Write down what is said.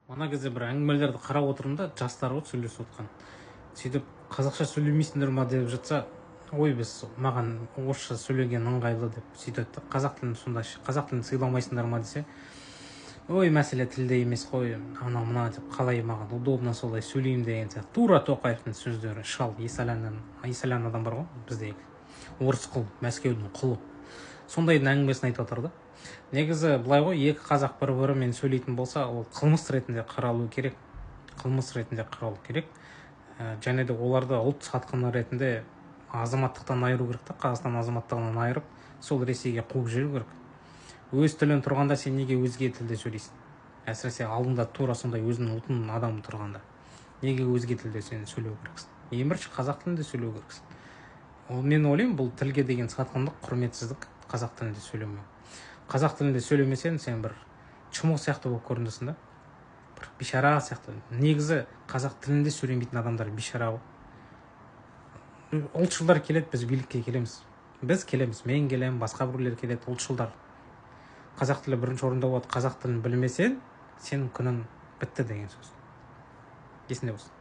Ана кезде бір әңгімелерді қарап отырмын да, жастар ғой сөйлесіп отқан. Сөйтіп қазақша сөйлемейсіңдер ма деп жатса, ой маған орысша сөйлеген ыңғайлы деп сөйтеді. Қазақ тілін сонда қазақ тілін сыйламайсыңдар ма десе, ой мәселе тілде емес қой, ана мына деп қалай маған удобно солай сөйлеймін деген сияқты. Тура Тоқаевтың сөздері. Шал есалян адам бар ғой бізде, орыс құл, Мәскеудің құлы. Сондайдың әңгімесін айтып отыр да. Негізі былай ғой, екі қазақ бір-бірімен сөйлейтін болса, ол қылмыс ретінде қаралу керек. Қылмыс ретінде қаралу керек. Және де оларды ұлт сатқыны ретінде азаматтықтан айыру керек та, Қазақстан азаматтығынан айырып, сол Ресейге қуып жіберу керек. Өз тілін тұрғанда сен неге өзге тілде сөйлейсің? Әсіресе алдында тура сондай өзінің ұлтының адамы тұрғанда. Неге өзге тілде сен сөйлеу керексің? Ең бірінші қазақ тілінде сөйлеу керексің. Мен ойлаймын, бұл тілге деген сатқындық, құрметсіздік, қазақ тілінде сөйлемеу. Қазақ тілінде сөйлемесең, сен бір чумық сияқты болып көрінесің да. Бір бишара сияқты. Негізі қазақ тілінде сөйлемейтін адамдар бишара ғой. Ұлтшылдар келеді, біз билікке келеміз. Біз келеміз, мен келемін, басқа біреулер келеді, ұлтшылдар. Қазақ тілі бірінші орында болады. Қазақ тілін білмесең, сенің күнің бітті деген сөз. Есіңде болсын.